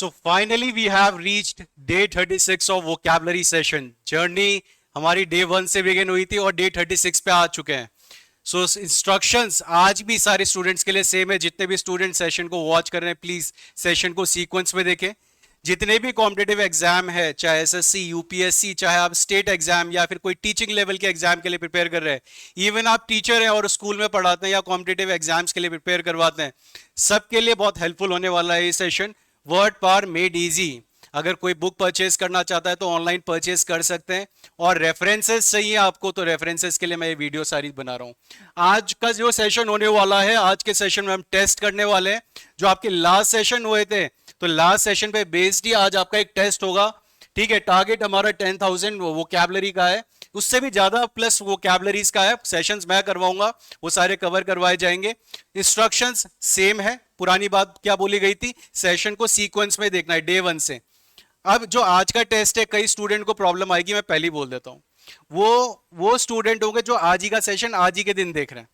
So finally we have reached day 36 of vocabulary session. Journey हमारी day 1 से begin हुई थी और डे 36 पे आ चुके हैं. सो इंस्ट्रक्शंस आज भी सारे स्टूडेंट्स के लिए सेम है. जितने भी स्टूडेंट सेशन को वॉच कर रहे हैं प्लीज सेशन को सीक्वेंस में देखें. जितने भी कॉम्पिटेटिव एग्जाम है, चाहे एसएससी, यूपीएससी, चाहे आप स्टेट एग्जाम या फिर कोई टीचिंग लेवल के एग्जाम के लिए प्रिपेयर कर रहे हैं, इवन आप टीचर हैं और स्कूल में पढ़ाते हैं या कॉम्पिटेटिव एग्जाम्स के लिए प्रिपेयर करवाते हैं, सबके लिए बहुत हेल्पफुल होने वाला है ये session. Word power made easy. अगर कोई बुक परचेज करना चाहता है तो ऑनलाइन परचेज कर सकते हैं. और रेफरेंसेस चाहिए आपको तो रेफरेंसेस के लिए मैं ये वीडियो सारी बना रहा हूँ. आज का जो सेशन होने वाला है, आज के सेशन में हम टेस्ट करने वाले हैं. जो आपके लास्ट सेशन हुए थे, तो लास्ट सेशन पे बेस्ड ही आज आपका एक टेस्ट होगा. ठीक है, टारगेट हमारा 10,000 वोकैबुलरी का है, उससे भी ज्यादा प्लस वोकैबुलरीज का है. सेशंस मैं करवाऊंगा, वो सारे कवर करवाए जाएंगे. इंस्ट्रक्शंस सेम है. पुरानी बात क्या बोली गई थी, सेशन को सीक्वेंस में देखना है डे 1 से. अब जो आज का टेस्ट है, कई स्टूडेंट को प्रॉब्लम आएगी, मैं पहले ही बोल देता हूं. वो स्टूडेंट होंगे जो आज ही का सेशन आज ही के दिन देख रहे हैं.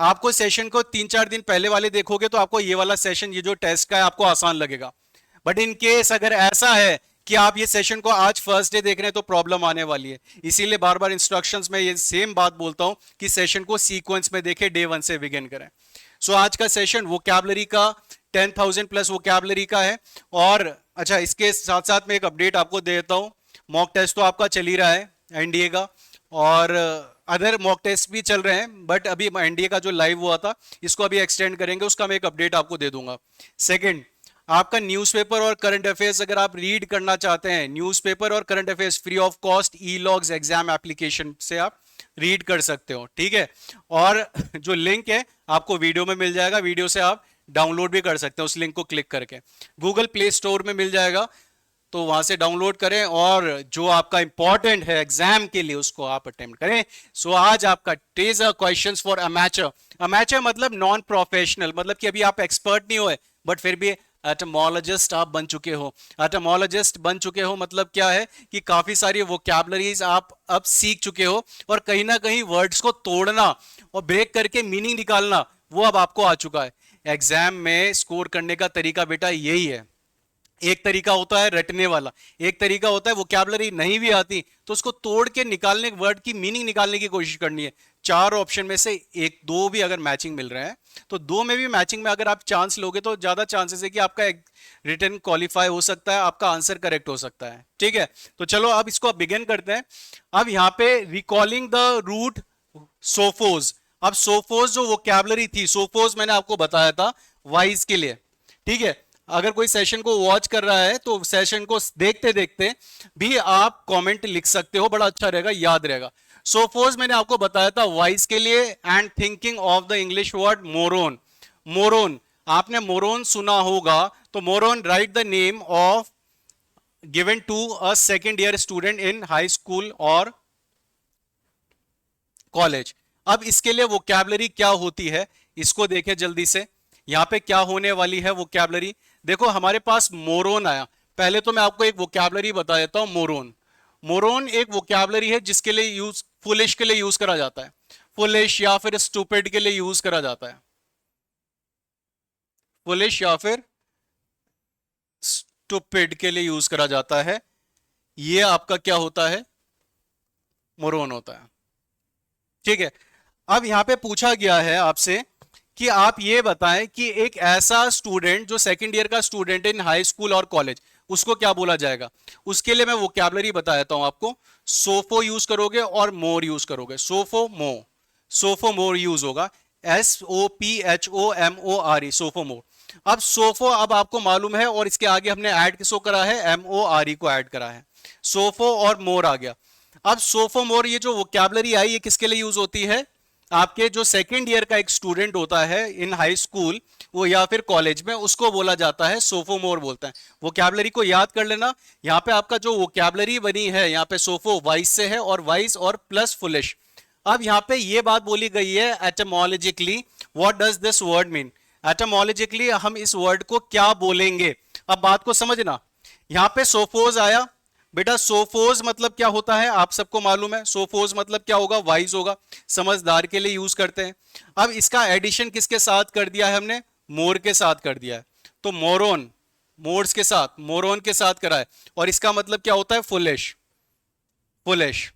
आपको सेशन को 3-4 दिन पहले वाले देखोगे तो आपको ये वाला सेशन, ये जो टेस्ट का है, आपको आसान लगेगा. बट इन केस अगर ऐसा है कि आप ये सेशन को आज फर्स्ट डे देख रहे हैं तो प्रॉब्लम आने वाली है. इसीलिए बार बार इंस्ट्रक्शंस में ये सेम बात बोलता हूं कि सेशन को सीक्वेंस में देखें, डे 1 से बिगिन करें. सो आज का सेशन वोकैबुलरी का 10,000 प्लस वोकैबुलरी का है. और अच्छा, इसके साथ साथ मैं एक अपडेट आपको दे देता हूं. मॉक टेस्ट तो आपका चल ही रहा है एनडीए का, और अदर मॉक टेस्ट भी चल रहे हैं, बट अभी एनडीए का जो लाइव हुआ था इसको अभी एक्सटेंड करेंगे, उसका मैं एक अपडेट आपको दे दूंगा. सेकंड, आपका न्यूज़पेपर और करंट अफेयर्स अगर आप रीड करना चाहते हैं, न्यूज़पेपर और current affairs free of cost ई-लॉग्स एग्जाम एप्लीकेशन से आप रीड कर सकते हो. ठीक है, और जो लिंक है आपको वीडियो में मिल जाएगा, वीडियो से आप डाउनलोड भी कर सकते हैं उस लिंक को क्लिक करके. गूगल प्ले स्टोर में मिल जाएगा, तो वहां से डाउनलोड करें और जो आपका इंपॉर्टेंट है एग्जाम के लिए उसको आप अटेम्प्ट करें. सो आज आपका टेजर क्वेश्चंस फॉर अमैचर. अमैचर मतलब नॉन प्रोफेशनल, मतलब कि अभी आप एक्सपर्ट नहीं हुए बट फिर भी एटमोलॉजिस्ट आप बन चुके हो. एटमोलॉजिस्ट बन चुके हो मतलब क्या है कि काफी सारी वोकैबुलरीज आप अब सीख चुके हो, और कहीं ना कहीं वर्ड्स को तोड़ना और ब्रेक करके मीनिंग निकालना वो अब आपको आ चुका है. एग्जाम में स्कोर करने का तरीका बेटा यही है. एक तरीका होता है रटने वाला, एक तरीका होता है वोकैबुलरी नहीं भी आती तो उसको तोड़ के निकालने, वर्ड की मीनिंग निकालने की कोशिश करनी है. 4 ऑप्शन में से एक दो भी अगर मैचिंग मिल रहा है तो दो में भी मैचिंग में अगर आप चांस लोगे तो ज्यादा चांसेस है कि आपका रिटर्न क्वालिफाई हो सकता है, आपका आंसर करेक्ट हो सकता है. ठीक है, तो चलो अब इसको बिगिन करते हैं. अब यहां पे रिकॉलिंग द रूट सोफोज. अब सोफोज जो वोकैबुलरी थी, सोफोज मैंने आपको बताया था वाइज के लिए. ठीक है, अगर कोई सेशन को वॉच कर रहा है तो सेशन को देखते देखते भी आप कमेंट लिख सकते हो, बड़ा अच्छा रहेगा, याद रहेगा. सोफोज मैंने आपको बताया था वाइज के लिए. And thinking of the English word moron. Moron, आपने मोरोन सुना होगा, तो moron right the name of given to a second year student in high school और कॉलेज. अब इसके लिए वोकैबुलरी क्या होती है इसको देखें जल्दी से. यहां पे क्या होने वाली है वोकैबुलरी. देखो हमारे पास मोरोन आया. पहले तो मैं आपको एक वोकैबुलरी बता देता हूं. मोरोन, मोरोन एक वोकैबुलरी है जिसके लिए यूज, फुलिश के लिए यूज करा जाता है. फुलिश या फिर स्टूपिड के लिए यूज करा जाता है. फुलिश या फिर स्टूपिड के लिए यूज करा जाता है. ये आपका क्या होता है, मोरोन होता है. ठीक है, अब यहां पे पूछा गया है आपसे कि आप ये बताएं कि एक ऐसा स्टूडेंट जो सेकंड ईयर का स्टूडेंट इन हाई स्कूल और कॉलेज, उसको क्या बोला जाएगा. उसके लिए मैं वोकैबुलरी बता देता हूं आपको. सोफो यूज करोगे और मोर यूज करोगे. सोफो मो, सोफो मोर यूज होगा. SOPHOMORE, सोफो मोर. अब सोफो अब आपको मालूम है, और इसके आगे हमने ऐड किसको करा है, MORE को ऐड करा है. सोफो और मोर आ गया. अब सोफो मोर, ये जो वोकैबुलरी आई, ये किसके लिए यूज होती है. आपके जो सेकेंड ईयर का एक स्टूडेंट होता है इन हाई स्कूल वो या फिर कॉलेज में, उसको बोला जाता है सोफोमोर बोलता है. वोकैबुलरी को याद कर लेना. यहाँ पे आपका जो वोकैबुलरी बनी है, यहाँ पे सोफो वाइस से है और वाइस और प्लस फुलिश. अब यहाँ पे ये बात बोली गई है etymologically, what does this word mean. Etymologically हम इस वर्ड को क्या बोलेंगे. अब बात को समझना. यहाँ पे सोफोज आया बेटा. सोफोज मतलब क्या होता है आप सबको मालूम है. सोफोज मतलब क्या होगा, वाइज होगा, समझदार के लिए यूज करते हैं. अब इसका एडिशन किसके साथ कर दिया है हमने, मोर के साथ कर दिया है. तो मोरोन, मोड्स के साथ, मोरॉन के साथ करा है, और इसका मतलब क्या होता है? Foolish, foolish.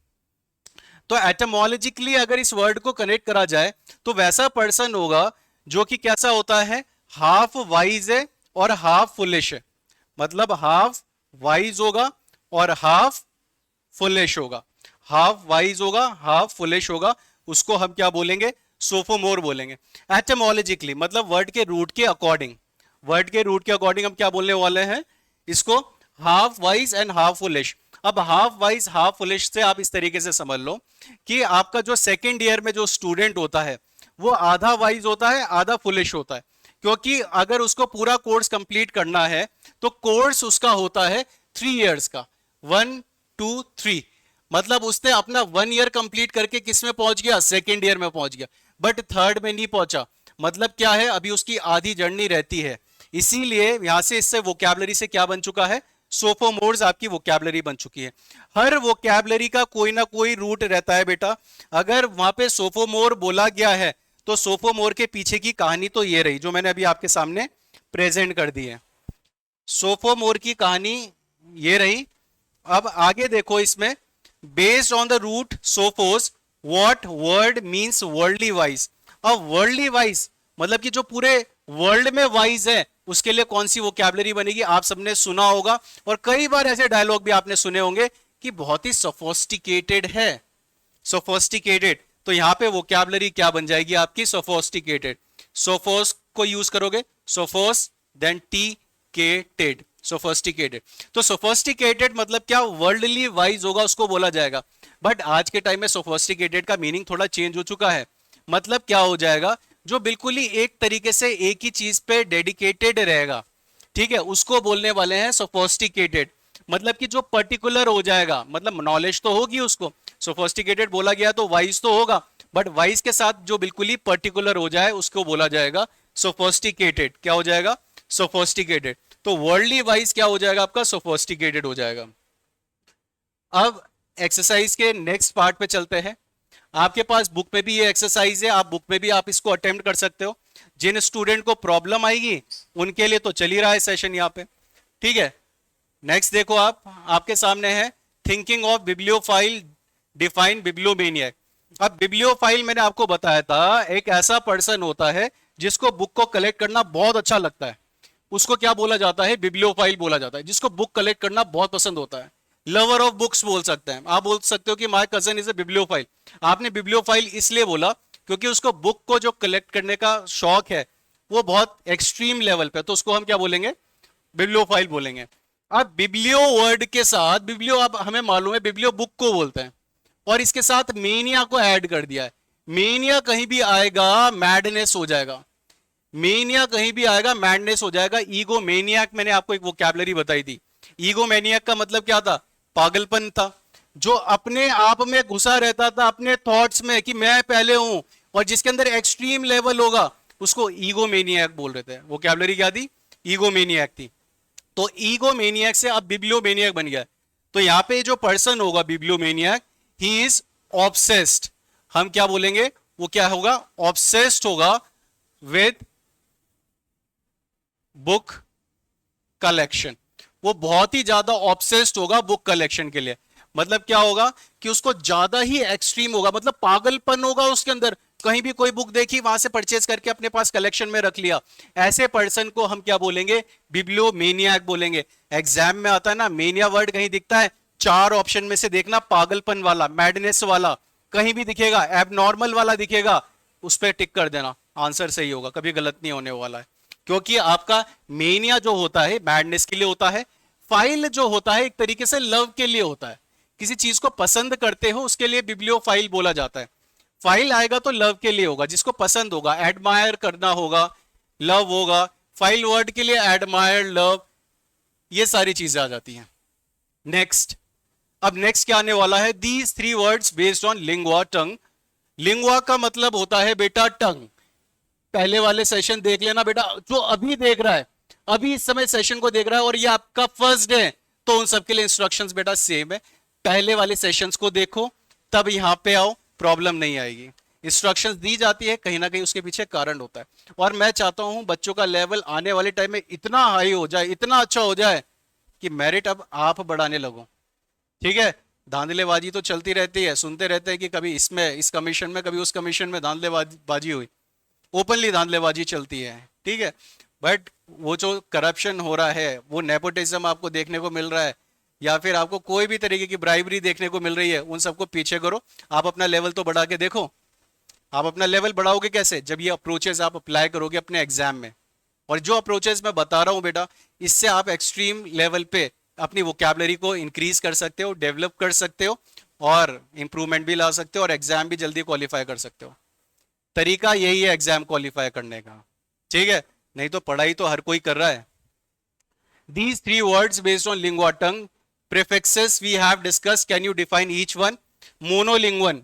तो एटमोलॉजिकली अगर इस वर्ड को कनेक्ट करा जाए तो वैसा पर्सन होगा जो कि कैसा होता है? हाफ वाइज है और हाफ फुलिश है। मतलब हाफ वाइज होगा और हाफ फुलिश होगा, हाफ वाइज होगा, हाफ फुलिश होगा, उसको हम क्या बोलेंगे? सोफोमोर बोलेंगे। एटमोलॉजिकली मतलब वर्ड के रूट के अकॉर्डिंग, वर्ड के रूट के अकॉर्डिंग हम क्या बोलने वाले हैं इसको? Half wise and half foolish. अब हाफ वाइज हाफ फुलिश से आप इस तरीके से समझ लो कि आपका जो सेकेंड ईयर में जो स्टूडेंट होता है वो आधा वाइज होता है, आधा फुलिश होता है, क्योंकि अगर उसको पूरा कोर्स कंप्लीट करना है तो कोर्स उसका होता है 3 इयर्स का, 1 2 3। मतलब उसने अपना 1 ईयर कंप्लीट करके किस में पहुंच गया? सेकेंड ईयर में पहुंच गया, बट थर्ड में नहीं पहुंचा। मतलब क्या है? अभी उसकी आधी जर्नी रहती है। इसीलिए यहां से इससे वोकैबुलरी से क्या बन चुका है? सोफोमोर्स आपकी वोकैबुलरी बन चुकी है। हर वोकैबुलरी का कोई ना कोई रूट रहता है बेटा। अगर वहां पे सोफोमोर बोला गया है तो सोफोमोर के पीछे की कहानी तो ये रही जो मैंने अभी आपके सामने प्रेजेंट कर दी है। सोफोमोर की कहानी ये रही। अब आगे देखो इसमें, based on the root sophos what word means worldly wise. अब वर्ल्डली वाइज मतलब कि जो पूरे वर्ल्ड में वाइज है उसके लिए कौन सी वोकैबुलरी बनेगी? आप सबने सुना होगा और कई बार ऐसे डायलॉग भी आपने सुने होंगे कि बहुत ही सोफोस्टिकेटेड है, सोफोस्टिकेटेड। तो यहां पे वोकैबुलरी क्या बन जाएगी आपकी? सोफोस्टिकेटेड। सोफोस को यूज करोगे, सोफोस, देन टी के टेड, सोफोस्टिकेटेड। तो सोफोस्टिकेटेड मतलब क्या? वर्ल्डली वाइज होगा उसको बोला जाएगा। बट आज के टाइम में सोफोस्टिकेटेड का मीनिंग थोड़ा चेंज हो चुका है। मतलब क्या हो जाएगा? जो बिल्कुल ही एक तरीके से एक ही चीज पे डेडिकेटेड रहेगा, ठीक है, उसको बोलने वाले हैं सोफोस्टिकेटेड। मतलब कि जो पर्टिकुलर हो जाएगा, मतलब नॉलेज तो होगी उसको, सोफोस्टिकेटेड बोला गया तो वाइज तो होगा, बट वाइज के साथ जो बिल्कुल ही पर्टिकुलर हो जाए उसको बोला जाएगा सोफोस्टिकेटेड। क्या हो जाएगा? सोफोस्टिकेटेड। तो वर्ल्डली वाइज क्या हो जाएगा आपका? सोफोस्टिकेटेड हो जाएगा। अब एक्सरसाइज के नेक्स्ट पार्ट पे चलते हैं। आपके पास बुक में भी ये एक्सरसाइज है, आप बुक में भी आप इसको अटेम्प्ट कर सकते हो। जिन स्टूडेंट को प्रॉब्लम आएगी उनके लिए तो चल ही रहा है सेशन यहाँ पे, ठीक है। नेक्स्ट देखो, आप आपके सामने है थिंकिंग ऑफ बिब्लियोफाइल, डिफाइन बिब्लियोमेनियक। अब बिब्लियोफाइल मैंने आपको बताया था एक ऐसा पर्सन होता है जिसको बुक को कलेक्ट करना बहुत अच्छा लगता है, उसको क्या बोला जाता है? बिब्लियोफाइल बोला जाता है। जिसको बुक कलेक्ट करना बहुत पसंद होता है, लवर ऑफ बुक्स बोल सकते हैं। आप बोल सकते हो कि my cousin is a bibliophile. आपने बिब्लियोफाइल इसलिए बोला क्योंकि उसको बुक को जो कलेक्ट करने का शौक है वो बहुत एक्सट्रीम लेवल पे, तो उसको हम क्या बोलेंगे? बिब्लियोफाइल बोलेंगे। अब बिब्लियो वर्ड के साथ, बिब्लियो आप हमें मालूम है बिब्लियो बुक को बोलते हैं, और इसके साथ मेनिया को ऐड कर दिया है। मेनिया कहीं भी आएगा मैडनेस हो जाएगा, मेनिया कहीं भी आएगा मैडनेस हो जाएगा। ईगो मेनियाक मैंने आपको एक वोकैबुलरी बताई थी। ईगो मेनियाक का मतलब क्या था? पागलपन था, जो अपने आप में घुसा रहता था, अपने थॉट्स में कि मैं पहले हूं, और जिसके अंदर एक्सट्रीम लेवल होगा उसको ईगो मेनियाक बोल रहे थे। वोकैबुलरी क्या थी? ईगो मेनियाक थी। तो ईगो मेनियाक से अब बिब्लियोमेनियक बन गया। तो यहां पे जो पर्सन होगा बिब्लियोमेनियक, ही इज ऑब्सेस्ड। हम क्या बोलेंगे? वो क्या होगा? ऑब्सेस्ड होगा विद बुक कलेक्शन। वो बहुत ही ज्यादा ऑब्सेस्ड होगा बुक कलेक्शन के लिए। मतलब क्या होगा कि उसको ज्यादा ही एक्सट्रीम होगा, मतलब पागलपन होगा उसके अंदर। कहीं भी कोई बुक देखी वहां से परचेज करके अपने पास कलेक्शन में रख लिया। ऐसे पर्सन को हम क्या बोलेंगे? बिब्लियोमेनियक बोलेंगे। एग्जाम में आता है ना, मेनिया वर्ड कहीं दिखता है, 4 ऑप्शन में से देखना, पागलपन वाला, मैडनेस वाला कहीं भी दिखेगा, एबनॉर्मल वाला दिखेगा, उस पर टिक कर देना, आंसर सही होगा, कभी गलत नहीं होने वाला है। क्योंकि आपका मेनिया जो होता है मैडनेस के लिए होता है, फाइल जो होता है एक तरीके से लव के लिए होता है। किसी चीज को पसंद करते हो उसके लिए बिब्लियोफाइल बोला जाता है। फाइल आएगा तो लव के लिए होगा, जिसको पसंद होगा, एडमायर करना होगा, लव होगा। फाइल वर्ड के लिए एडमायर, लव, ये सारी चीजें आ जाती हैं। नेक्स्ट, अब नेक्स्ट क्या आने वाला है? These 3 words based on lingua tongue. Lingua का मतलब होता है बेटा टंग। पहले वाले सेशन देख लेना बेटा, जो अभी देख रहा है, अभी इस समय सेशन को देख रहा है और ये आपका फर्स्ट डे है, तो उन सबके लिए इंस्ट्रक्शंस बेटा सेम है। पहले वाले सेशंस को देखो, तब यहां पे आओ, प्रॉब्लम नहीं आएगी। इंस्ट्रक्शंस दी जाती है, कहीं ना कहीं उसके पीछे कारण होता है। और मैं चाहता हूं बच्चों का लेवल आने वाले टाइम में इतना हाई हो जाए, इतना अच्छा हो जाए कि मेरिट अब आप बढ़ाने लगो। ठीक है, धांधलेबाजी तो चलती रहती है, सुनते रहते हैं कि कभी इसमें इस कमीशन में, कभी उस कमीशन में धांधलेबाजी हुई, ओपनली धांधलेबाजी चलती है। ठीक है, बट वो जो करप्शन हो रहा है, वो नेपोटिज्म आपको देखने को मिल रहा है, या फिर आपको कोई भी तरीके की ब्राइबरी देखने को मिल रही है, उन सबको पीछे करो। आप अपना लेवल तो बढ़ा के देखो। आप अपना लेवल बढ़ाओगे कैसे? जब ये अप्रोचेस आप अप्लाई करोगे अपने एग्जाम में। और जो अप्रोचेस मैं बता रहा हूं बेटा, इससे आप एक्सट्रीम लेवल पे अपनी वोकैबुलरी को इंक्रीज कर सकते हो, डेवलप कर सकते हो, और इंप्रूवमेंट भी ला सकते हो, और एग्जाम भी जल्दी क्वालिफाई कर सकते हो। तरीका यही है एग्जाम क्वालिफाई करने का। ठीक है, नहीं तो पढ़ाई तो हर कोई कर रहा है। These three words based on lingua tongue prefixes we have discussed. Can you define each one? Monolingual.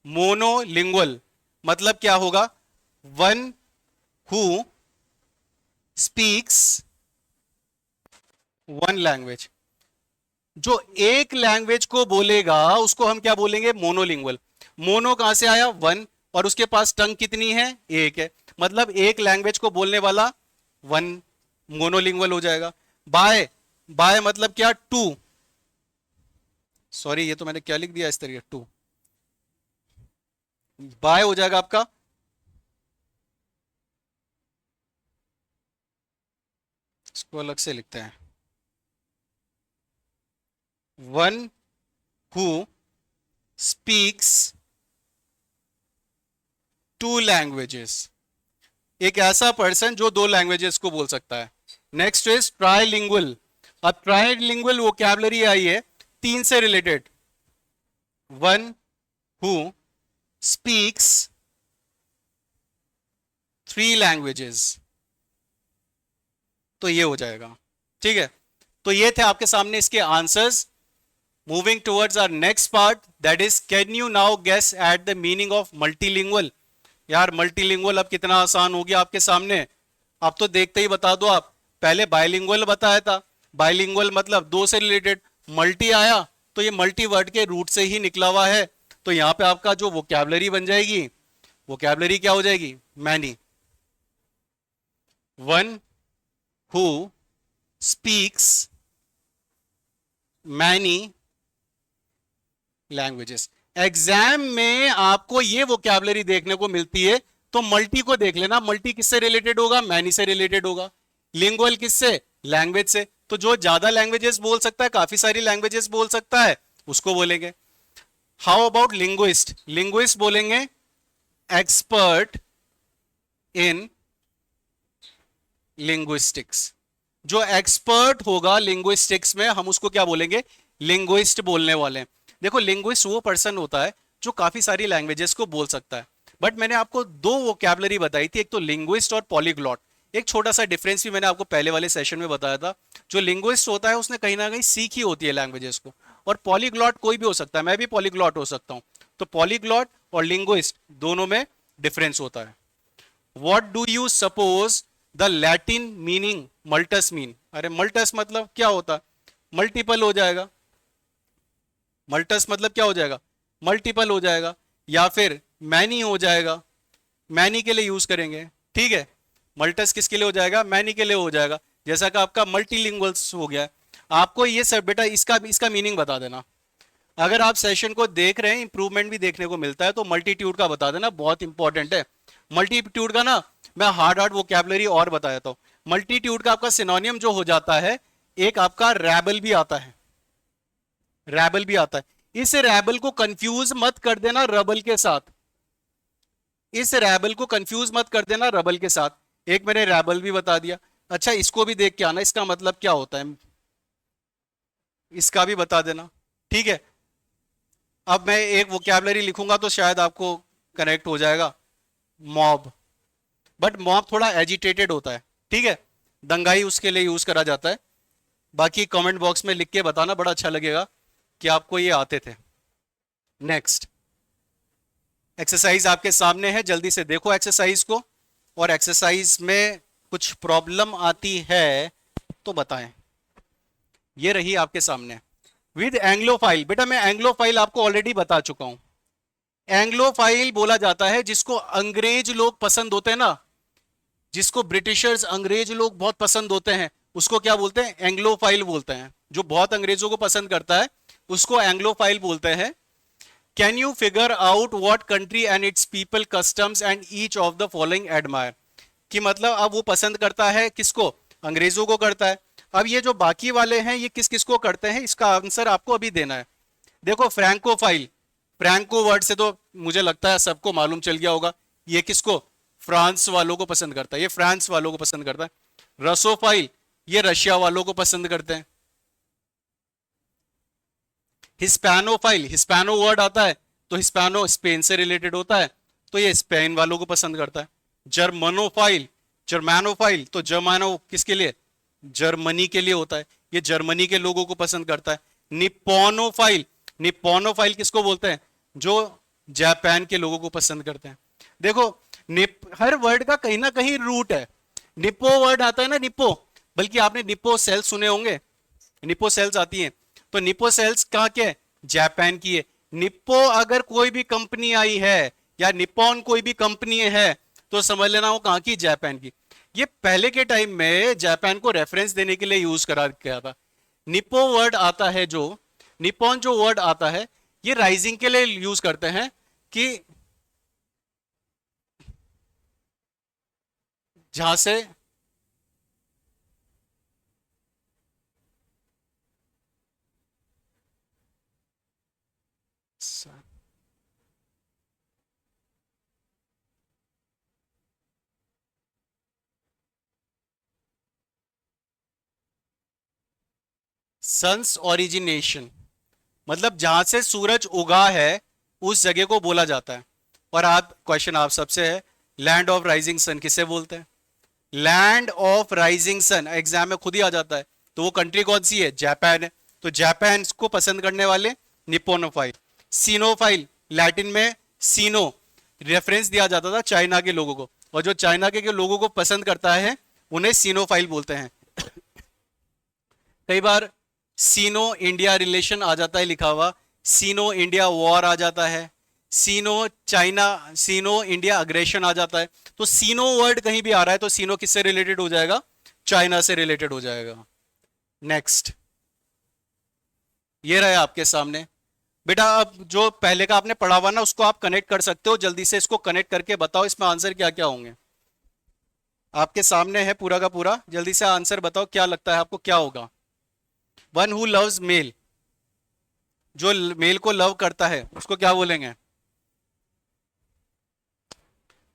Monolingual मतलब क्या होगा? One who speaks one language. जो एक लैंग्वेज को बोलेगा उसको हम क्या बोलेंगे? मोनोलिंगुअल। मोनो कहां से आया? वन, और उसके पास टंग कितनी है? एक है, मतलब एक लैंग्वेज को बोलने वाला वन मोनोलिंगुअल हो जाएगा। बाय, बाय मतलब क्या? टू, सॉरी ये तो मैंने क्या लिख दिया इस तरीके, टू। बाय हो जाएगा आपका इसको अलग से लिखते हैं, one who speaks to languages, एक ऐसा पर्सन जो दो लैंग्वेजेस को बोल सकता है। Next is trilingual. अब ट्राइलिंगुअल वोकैबुलरी आई है तीन से related, one who speaks three languages, तो ये हो जाएगा। ठीक है, तो ये थे आपके सामने इसके answers. Moving towards our next part, that is can you now guess at the meaning of multilingual. यार मल्टीलिंगुअल अब कितना आसान हो गया आपके सामने, अब तो देखते ही बता दो आप। पहले बायलिंगुअल बताया था, बायलिंगुअल मतलब दो से रिलेटेड, मल्टी आया तो ये मल्टी वर्ड के रूट से ही निकला हुआ है, तो यहां पे आपका जो वोकैबुलरी बन जाएगी, वोकैबुलरी क्या हो जाएगी? Many. One who speaks many languages. Exam में आपको ये वोकैबुलरी देखने को मिलती है, तो मल्टी को देख लेना, मल्टी किससे रिलेटेड होगा? मैनी से रिलेटेड होगा। लिंगुअल किससे? लैंग्वेज से। तो जो ज्यादा लैंग्वेजेस बोल सकता है, काफी सारी लैंग्वेजेस बोल सकता है, उसको बोलेंगे। How about linguist? लिंग्विस्ट बोलेंगे एक्सपर्ट इन लिंग्विस्टिक्स। जो एक्सपर्ट होगा लिंग्विस्टिक्स में, हम उसको क्या बोलेंगे? लिंग्विस्ट बोलने वाले हैं। देखो लिंग्विस्ट वो पर्सन होता है जो काफी सारी लैंग्वेजेस को बोल सकता है, बट मैंने आपको दो वोकैबुलरी बताई थी, एक तो लिंग्विस्ट और पॉलीग्लॉट। एक छोटा सा डिफरेंस भी मैंने आपको पहले वाले सेशन में बताया था। जो लिंग्विस्ट होता है उसने कहीं ना कहीं सीखी होती है लैंग्वेजेस को, और पॉलीग्लॉट कोई भी हो सकता है, मैं भी पॉलीग्लॉट हो सकता हूं। तो पॉलीग्लॉट और लिंग्विस्ट दोनों में डिफरेंस होता है। What do you suppose the Latin meaning multus mean? अरे मल्टस मतलब क्या होता है? मल्टीपल हो जाएगा। मल्टस मतलब क्या हो जाएगा? मल्टीपल हो जाएगा, या फिर मैनी हो जाएगा। मैनी के लिए यूज करेंगे। ठीक है, मल्टस किसके लिए हो जाएगा? मैनी के लिए हो जाएगा। जैसा कि आपका मल्टीलिंगुअल्स हो गया। आपको ये सब बेटा इसका मीनिंग बता देना। अगर आप सेशन को देख रहे हैं, इंप्रूवमेंट भी देखने को मिलता है, तो मल्टीट्यूड का बता देना, बहुत इंपॉर्टेंट है। मल्टीट्यूड का ना मैं हार्ड वोकैबुलरी और बताया था। मल्टीट्यूड का आपका सिनोनियम जो हो जाता है, एक आपका रैबल भी आता है, रैबल भी आता है। इस रैबल को कंफ्यूज मत कर देना रबल के साथ, इस रैबल को कंफ्यूज मत कर देना रबल के साथ। एक मैंने रैबल भी बता दिया। अच्छा इसको भी देख के आना, इसका मतलब क्या होता है, इसका भी बता देना। ठीक है, अब मैं एक वोकैबुलरी लिखूंगा तो शायद आपको कनेक्ट हो जाएगा। मॉब, बट मॉब थोड़ा एजिटेटेड होता है। ठीक है, दंगाई उसके लिए यूज करा जाता है। बाकी कमेंट बॉक्स में लिख के बताना, बड़ा अच्छा लगेगा कि आपको ये आते थे। नेक्स्ट एक्सरसाइज आपके सामने है, जल्दी से देखो एक्सरसाइज को, और एक्सरसाइज में कुछ प्रॉब्लम आती है तो बताएं। ये रही आपके सामने। विद एंग्लोफाइल, बेटा मैं एंग्लोफाइल आपको ऑलरेडी बता चुका हूं। एंग्लोफाइल बोला जाता है जिसको अंग्रेज लोग पसंद होते हैं ना, जिसको ब्रिटिशर्स अंग्रेज लोग बहुत पसंद होते हैं, उसको क्या बोलते हैं? एंग्लोफाइल बोलते हैं। जो बहुत अंग्रेजों को पसंद करता है उसको एंग्लोफाइल बोलते हैं। Can you figure out what country and it's people customs and each of the following admire? कि मतलब अब वो पसंद करता है किसको? अंग्रेजों को करता है। अब ये जो बाकी वाले हैं ये किस किस को करते हैं, इसका आंसर आपको अभी देना है। देखो फ्रैंकोफाइल, फ्रैंको वर्ड से तो मुझे लगता है सबको मालूम चल गया होगा, ये किसको? फ्रांस वालों को पसंद करता है, ये फ्रांस वालों को पसंद करता है। रसोफाइल, ये रशिया वालों को पसंद करते हैं। हिस्पैनोफाइल, हिस्पैनो वर्ड आता है तो हिस्पैनो स्पेन से रिलेटेड होता है, तो ये स्पेन वालों को पसंद करता है। जर्मनोफाइल, जर्मैनोफाइल, तो जर्मानो किसके लिए? जर्मनी के लिए होता है, ये जर्मनी के लोगों को पसंद करता है। निप्पोनोफाइल, निप्पोनोफाइल किसको बोलते हैं? जो जापान के लोगों को पसंद करते हैं। देखो हर वर्ड का कहीं ना कहीं रूट है। निप्पो वर्ड आता है ना, निप्पो, बल्कि आपने निप्पो सेल्स सुने होंगे, निप्पो सेल्स आती हैं, तो निप्पो सेल्स कहाँ के है? जापान की है। निप्पो अगर कोई भी कंपनी आई है या निप्पॉन कोई भी कंपनी है तो समझ लेना वो कहाँ की? जापान की। ये पहले के टाइम में जापान को रेफरेंस देने के लिए यूज करा गया था। निप्पो वर्ड आता है जो, निप्पॉन जो वर्ड आता है ये राइजिंग के लिए यूज करते हैं कि जहां से सन्स ओरिजिनेशन, मतलब जहां से सूरज उगा है उस जगह को बोला जाता है। और आप क्वेश्चन आप सबसे है, लैंड ऑफ राइजिंग सन किसे बोलते हैं? Land of rising sun exam में खुद ही आ जाता है, तो वो कंट्री कौन सी है? जापान है। तो जापान को पसंद करने वाले निप्पोनोफाइल। सीनोफाइल, लैटिन में सीनो रेफरेंस दिया जाता था चाइना के लोगों को, और जो चाइना के लोगों को पसंद करता है उन्हें सीनोफाइल बोलते हैं। कई बार सीनो इंडिया रिलेशन आ जाता है लिखा हुआ, सीनो इंडिया वॉर आ जाता है, सीनो चाइना, सीनो इंडिया अग्रेशन आ जाता है। तो सीनो वर्ड कहीं भी आ रहा है तो सीनो किससे रिलेटेड हो जाएगा? चाइना से रिलेटेड हो जाएगा। नेक्स्ट, ये रहे आपके सामने बेटा। अब जो पहले का आपने पढ़ा हुआ ना उसको आप कनेक्ट कर सकते हो, जल्दी से इसको कनेक्ट करके बताओ इसमें आंसर क्या क्या होंगे। आपके सामने है पूरा का पूरा, जल्दी से आंसर बताओ क्या लगता है आपको क्या होगा। वन हु लव्स मेल, जो मेल को लव करता है उसको क्या बोलेंगे?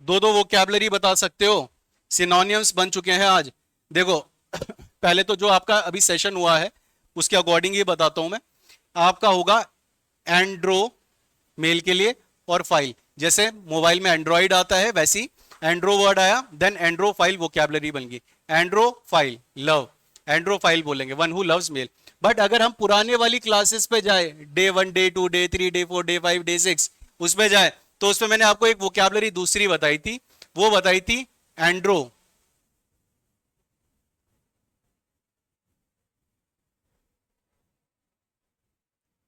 दो दो वोकैबलरी बता सकते हो, सिनोनियम्स बन चुके हैं आज। देखो पहले तो जो आपका अभी सेशन हुआ है उसके अकॉर्डिंग ही बताता हूं मैं। आपका होगा एंड्रो मेल के लिए, और फाइल, जैसे मोबाइल में एंड्रॉइड आता है वैसी एंड्रो वर्ड आया, देन एंड्रो फाइल वोकैबलरी बन गई। Androphile love, androphile बोलेंगे one who loves male. But अगर हम पुराने वाली क्लासेस पे जाए, day 1 day 2 day 3 day 4 day 5 day 6, उसमें जाए तो उसमें मैंने आपको एक वोकैबलरी दूसरी बताई थी, वो बताई थी एंड्रो।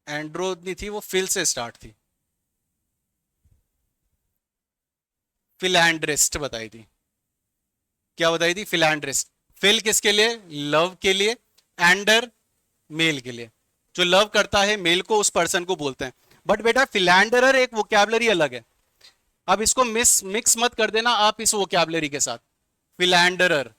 एंड्रो नहीं थी, वो फिल से स्टार्ट थी, फिलैंड्रिस्ट बताई थी। क्या बताई थी? फिलैंड्रिस्ट। फिल किसके लिए? लव के लिए। एंडर मेल के लिए, जो लव करता है मेल को उस पर्सन को बोलते हैं। बट बेटा फिलैंडरर एक वोकैबलरी अलग है, अब इसको मिक्स मत कर देना आप इस वोकैबलरी के साथ। फिलैंडरर,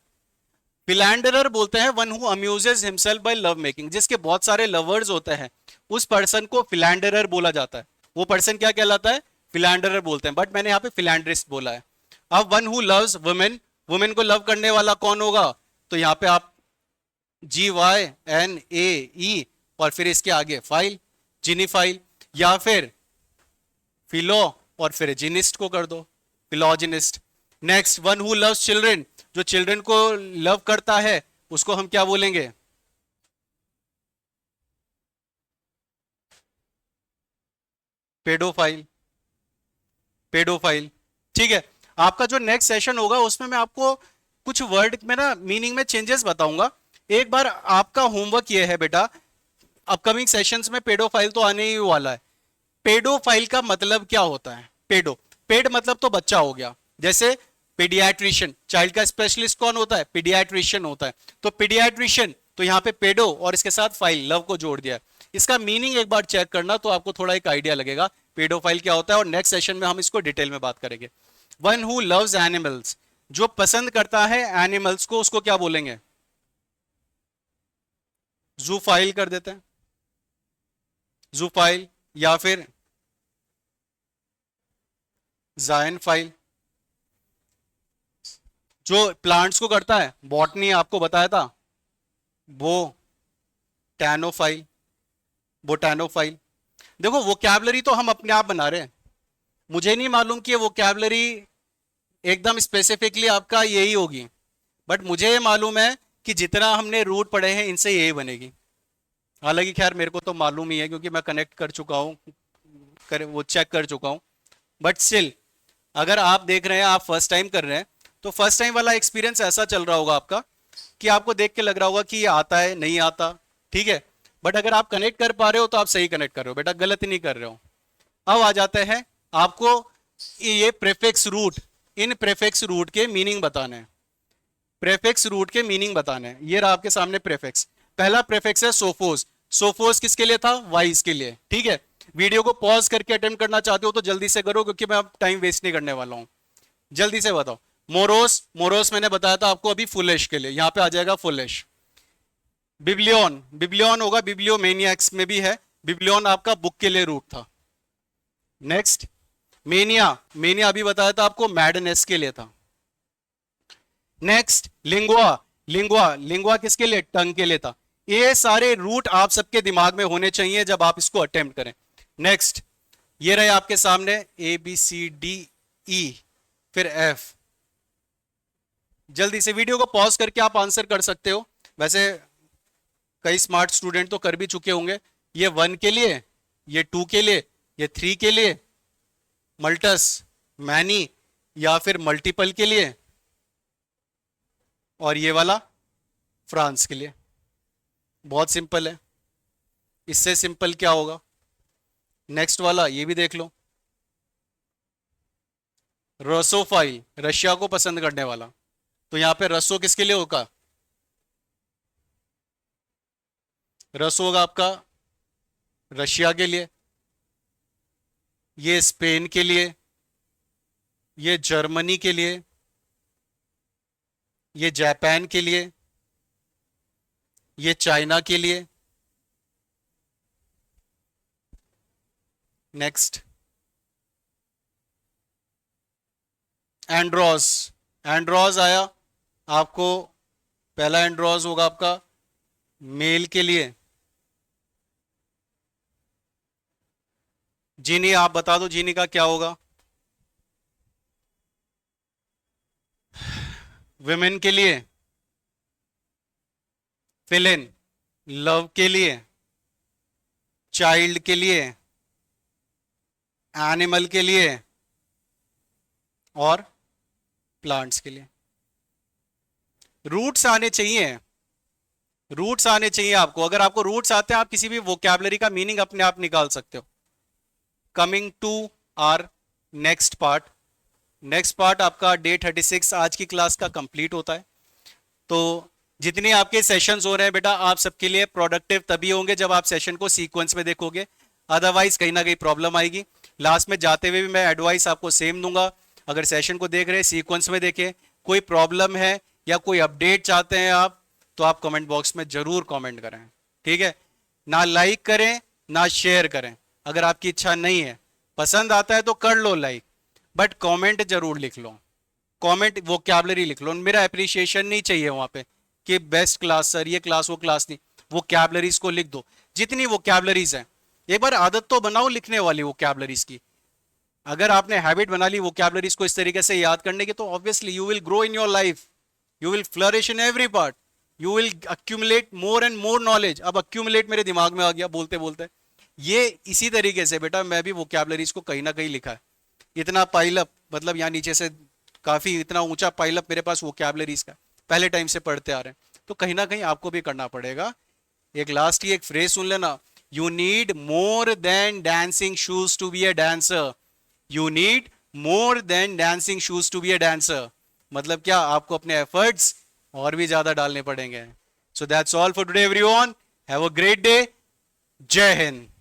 फिलैंडरर बोलते हैं one who amuses himself by love making, जिसके बहुत सारे लवर्स होते हैं उस पर्सन को फिलैंडरर बोला जाता है। वो पर्सन क्या कहलाता है? फिलैंडरर बोलते हैं, बट मैंने यहाँ पे फिलैंड्रिस्ट बोला है। अब one who loves women, women को लव करने वाला कौन होगा? तो यहाँ पे आप GYNAE और फिर इसके आगे फाइल, जिनीफाइल, या फिर फिलो और फिर जिनिस्ट को कर दो, फिलोजिनिस्ट। Next, one who loves children, जो चिल्ड्रन को लव करता है उसको हम क्या बोलेंगे? Paedophile, paedophile. ठीक है, आपका जो नेक्स्ट सेशन होगा उसमें मैं आपको कुछ वर्ड में ना मीनिंग में चेंजेस बताऊंगा। एक बार आपका होमवर्क ये है बेटा, अपकमिंग सेशंस में पेडोफाइल तो आने ही वाला है, पेडोफाइल का मतलब क्या होता है? पेड मतलब तो बच्चा हो गया, जैसे पीडियाट्रिशियन, चाइल्ड का स्पेशलिस्ट कौन होता है? पीडियाट्रिशियन होता है। तो पीडियाट्रिशियन, तो यहाँ पे पेडो और इसके साथ फाइल, लव को जोड़ दिया है। इसका मीनिंग एक बार चेक करना तो आपको थोड़ा एक आइडिया लगेगा पेडोफाइल क्या होता है, और नेक्स्ट सेशन में हम इसको डिटेल में बात करेंगे। वन हु लव्स एनिमल्स, जो पसंद करता है एनिमल्स को, उसको क्या बोलेंगे? जूफाइल कर देते हैं, जूफाइल, या फिर जायनफाइल। जो प्लांट्स को करता है, बॉटनी आपको बताया था, वो टैनोफाइल, बोटैनोफाइल। देखो वोकैबलरी तो हम अपने आप बना रहे हैं, मुझे नहीं मालूम कि वोकैबलरी एकदम स्पेसिफिकली आपका यही होगी, बट मुझे ये मालूम है कि जितना हमने रूट पढ़े हैं इनसे यही बनेगी। हालांकि खैर मेरे को तो मालूम ही है क्योंकि मैं कनेक्ट कर चुका हूँ, वो चेक कर चुका हूँ, बट स्टिल अगर आप देख रहे हैं, आप फर्स्ट टाइम कर रहे हैं, तो फर्स्ट टाइम वाला एक्सपीरियंस ऐसा चल रहा होगा आपका कि आपको देख के लग रहा होगा कि ये आता है नहीं आता, ठीक है। बट अगर आप कनेक्ट कर पा रहे हो तो आप सही कनेक्ट कर रहे हो बेटा, गलत नहीं कर रहे हो। अब आ जाते हैं आपको ये प्रेफिक्स रूट, इन प्रेफिक्स रूट के मीनिंग बताने हैं, प्रेफिक्स रूट के मीनिंग बताने हैं। ये रहा आपके सामने प्रेफिक्स। पहला प्रेफिक्स है सोफोस। सोफोस किसके लिए था? वाइस के लिए, ठीक है। वीडियो को पॉज करके अटेम्प्ट करना चाहते हो तो जल्दी से करो क्योंकि मैं अब टाइम वेस्ट नहीं करने वाला हूं। जल्दी से बताओ। मोरोस, मोरोस मैंने बताया था आपको अभी फुलिश के लिए, यहां पे आ जाएगा फुलिश। बिब्लियन, बिब्लियन होगा, बिब्लियोमेनियक्स में भी है, बिब्लियन आपका बुक के लिए रूट था। नेक्स्ट मेनिया, मेनिया अभी बताया था आपको मैडनेस के लिए था। नेक्स्ट लिंगुआ, लिंगुआ, लिंगुआ किसके लिए? टंग के लिए था। ये सारे रूट आप सबके दिमाग में होने चाहिए जब आप इसको अटेम्प्ट करें। नेक्स्ट ये रहे आपके सामने A B C D E फिर एफ। जल्दी से वीडियो को पॉज करके आप आंसर कर सकते हो, वैसे कई स्मार्ट स्टूडेंट तो कर भी चुके होंगे। ये 1 के लिए, ये 2 के लिए, ये 3 के लिए, मल्टस, मैनी या फिर मल्टीपल के लिए, और ये वाला फ्रांस के लिए। बहुत सिंपल है, इससे सिंपल क्या होगा? नेक्स्ट वाला ये भी देख लो, रसोफाइल, रशिया को पसंद करने वाला। तो यहां पे रसो किसके लिए होगा? रसो होगा आपका रशिया के लिए, ये स्पेन के लिए, ये जर्मनी के लिए, ये जापान के लिए, ये चाइना के लिए। नेक्स्ट एंड्रोस, एंड्रोस आया आपको, पहला एंड्रोस होगा आपका मेल के लिए। जीनी, आप बता दो जीनी का क्या होगा? विमेन के लिए, फिलिन, लव के लिए, चाइल्ड के लिए, एनिमल के लिए और प्लांट्स के लिए। रूट्स आने चाहिए, रूट्स आने चाहिए आपको। अगर आपको रूट्स आते हैं आप किसी भी वोकैबुलरी का मीनिंग अपने आप निकाल सकते हो। Coming to our next part, next part आपका डे 36 आज की क्लास का कंप्लीट होता है। तो जितने आपके सेशंस हो रहे हैं बेटा, आप सबके लिए प्रोडक्टिव तभी होंगे जब आप सेशन को सीक्वेंस में देखोगे, अदरवाइज कहीं ना कहीं प्रॉब्लम आएगी। लास्ट में जाते हुए भी मैं एडवाइस आपको सेम दूंगा, अगर सेशन को देख रहे हैं सीक्वेंस में देखें, कोई प्रॉब्लम है या कोई अपडेट चाहते हैं आप, तो आप कमेंट बॉक्स में जरूर कमेंट करें, ठीक है। ना लाइक करें ना शेयर करें, अगर आपकी इच्छा नहीं है, पसंद आता है तो कर लो लाइक, बट कमेंट जरूर लिख लो, कमेंट वोकैबुलरी लिख लो। मेरा अप्रिसिएशन नहीं चाहिए वहां पे कि बेस्ट क्लास सर, ये क्लास वो क्लास नहीं, वोकैबुलरीज को लिख दो, जितनी वोकैबुलरीज हैं। एक बार आदत तो बनाओ लिखने वाली वोकैबुलरीज की। अगर आपने हैबिट बना ली वोकैबुलरीज को इस तरीके से याद करने की, तो obviously you will grow in your life, you will flourish in every part, you will accumulate more and more knowledge. अब अक्यूमुलेट मेरे दिमाग में आ गया बोलते बोलते। ये इसी तरीके से बेटा मैं भी वोकैबुलरीज को कहीं ना कहीं लिखा है, इतना पाइलअप, मतलब यहाँ नीचे से काफी इतना ऊंचा पाइलअप मेरे पास वोकैबुलरीज का, पहले टाइम से पढ़ते आ रहे हैं, तो कहीं ना कहीं आपको भी करना पड़ेगा। एक लास्ट ही एक फ्रेज सुन लेना, You need more than dancing shoes to be a dancer. You need more than dancing shoes to be a dancer. मतलब क्या, आपको अपने एफर्ट्स और भी ज्यादा डालने पड़ेंगे. So that's all for today everyone. Have a great day. जय हिंद.